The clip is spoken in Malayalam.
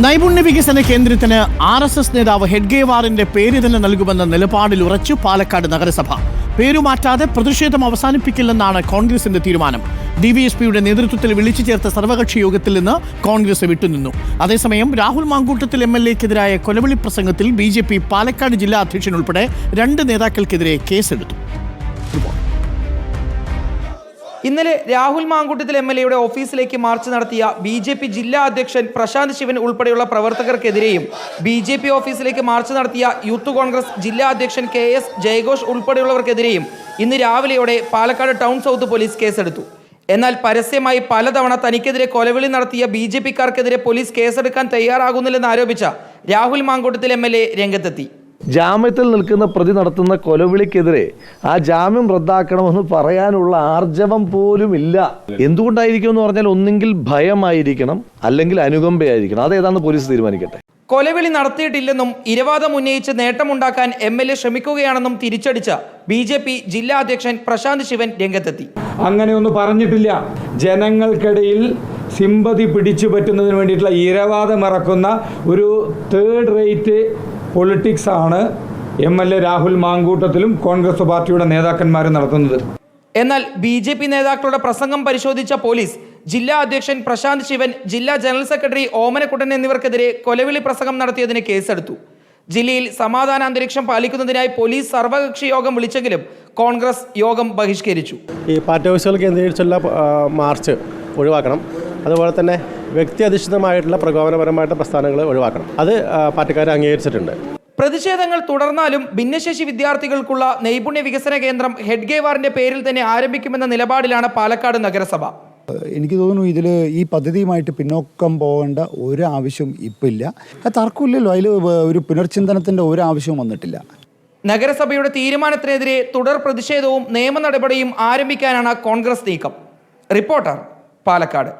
നൈപുണ്യ വികസന കേന്ദ്രത്തിന് RSS നേതാവ് ഹെഡ്ഗേവാറിന്റെ പേര് തന്നെ നൽകുമെന്ന നിലപാടിൽ ഉറച്ചു പാലക്കാട് നഗരസഭ. പേരുമാറ്റാതെ പ്രതിഷേധം അവസാനിപ്പിക്കില്ലെന്നാണ് കോൺഗ്രസിന്റെ തീരുമാനം. DVSPയുടെ നേതൃത്വത്തിൽ വിളിച്ചു ചേർത്ത സർവകക്ഷി യോഗത്തിൽ നിന്ന് കോൺഗ്രസ് വിട്ടുനിന്നു. അതേസമയം രാഹുൽ മാങ്കൂട്ടത്തിൽ MLAക്കെതിരായ കൊലവിളി പ്രസംഗത്തിൽ BJP പാലക്കാട് ജില്ലാ അധ്യക്ഷൻ ഉൾപ്പെടെ 2 നേതാക്കൾക്കെതിരെ കേസെടുത്തു. ഇന്നലെ രാഹുൽ മാങ്കൂട്ടത്തിൽ MLAയുടെ ഓഫീസിലേക്ക് മാർച്ച് നടത്തിയ BJP ജില്ലാ അധ്യക്ഷൻ പ്രശാന്ത് ശിവൻ ഉൾപ്പെടെയുള്ള പ്രവർത്തകർക്കെതിരെയും BJP ഓഫീസിലേക്ക് മാർച്ച് നടത്തിയ യൂത്ത് കോൺഗ്രസ് ജില്ലാ അധ്യക്ഷൻ KS ജയഘോഷ് ഉൾപ്പെടെയുള്ളവർക്കെതിരെയും ഇന്ന് രാവിലെയോടെ പാലക്കാട് ടൗൺ സൗത്ത് പോലീസ് കേസെടുത്തു. എന്നാൽ പരസ്യമായി പലതവണ തനിക്കെതിരെ കൊലവിളി നടത്തിയ BJPക്കാർക്കെതിരെ പോലീസ് കേസെടുക്കാൻ തയ്യാറാകുന്നില്ലെന്ന് ആരോപിച്ച രാഹുൽ മാങ്കൂട്ടത്തിൽ MLA രംഗത്തെത്തി. ജാമ്യത്തിൽ നിൽക്കുന്ന പ്രതി നടത്തുന്ന കൊലവിളിക്കെതിരെ ആ ജാമ്യം റദ്ദാക്കണമെന്ന് പറയാനുള്ള ആർജവം പോലും ഇല്ല. എന്തുകൊണ്ടായിരിക്കും എന്ന് പറഞ്ഞാൽ ഒന്നെങ്കിൽ ഭയമായിരിക്കണം, അല്ലെങ്കിൽ അനുകമ്പയായിരിക്കണം. അതേതാണെന്ന് പോലീസ് തീരുമാനിക്കട്ടെ. കൊലവിളി നടത്തിയിട്ടില്ലെന്നും ഇരവാദം ഉന്നയിച്ച് നേട്ടമുണ്ടാക്കാൻ MLA ശ്രമിക്കുകയാണെന്നും തിരിച്ചടിച്ച BJP ജില്ലാ അധ്യക്ഷൻ പ്രശാന്ത് ശിവൻ രംഗത്തെത്തി. അങ്ങനെയൊന്നും പറഞ്ഞിട്ടില്ല. ജനങ്ങൾക്കിടയിൽ സിമ്പതി പിടിച്ചു പറ്റുന്നതിന് വേണ്ടിയിട്ടുള്ള ഇരവാദമിറക്കുന്ന ഒരു തേർഡ് റേറ്റ് പൊളിറ്റിക്സ് ആണ് MLA രാഹുൽ മാങ്കൂട്ടത്തിലും കോൺഗ്രസ് പാർട്ടിയുടെ നേതാക്കന്മാരും നടത്തുന്നത്. എന്നാൽ BJP നേതാക്കളുടെ പ്രസംഗം പരിശോധിച്ച പോലീസ് ജില്ലാ അധ്യക്ഷൻ പ്രശാന്ത് ശിവൻ, ജില്ലാ ജനറൽ സെക്രട്ടറി ഓമനക്കുട്ടൻ എന്നിവർക്കെതിരെ കൊലവിളി പ്രസംഗം നടത്തിയതിന് കേസെടുത്തു. ജില്ലയിൽ സമാധാന അന്തരീക്ഷം പാലിക്കുന്നതിനായി പോലീസ് സർവകക്ഷി യോഗം വിളിച്ചെങ്കിലും കോൺഗ്രസ് യോഗം ബഹിഷ്കരിച്ചു. ഈ പാർട്ടി ഓഫീസുകൾ കേന്ദ്രീകരിച്ചുള്ള മാർച്ച് ഒഴിവാക്കണം. അതുപോലെ തന്നെ വ്യക്തി അധിഷ്ഠിതമായിട്ടുള്ള പ്രകോപനപരമായിട്ടുള്ള പ്രസ്ഥാനങ്ങൾ ഒഴിവാക്കണം. അത് പാർട്ടിക്കാർ അംഗീകരിച്ചിട്ടുണ്ട്. പ്രതിഷേധങ്ങൾ തുടർന്നാലും ഭിന്നശേഷി വിദ്യാർത്ഥികൾക്കുള്ള നൈപുണ്യ വികസന കേന്ദ്രം ഹെഡ്ഗേവാറിന്റെ പേരിൽ തന്നെ ആരംഭിക്കുമെന്ന നിലപാടിലാണ് പാലക്കാട് നഗരസഭ. എനിക്ക് തോന്നുന്നു ഇതിൽ ഈ പദ്ധതിയുമായിട്ട് പിന്നോക്കം പോകേണ്ട ഒരു ആവശ്യം ഇപ്പം ഇല്ല. തർക്കമില്ലല്ലോ, അതിൽ ഒരു പുനർചിന്തനത്തിൻ്റെ ഒരു ആവശ്യവും വന്നിട്ടില്ല. നഗരസഭയുടെ തീരുമാനത്തിനെതിരെ തുടർ പ്രതിഷേധവും നിയമ നടപടിയും ആരംഭിക്കാനാണ് കോൺഗ്രസ് നീക്കം. റിപ്പോർട്ടർ, പാലക്കാട്.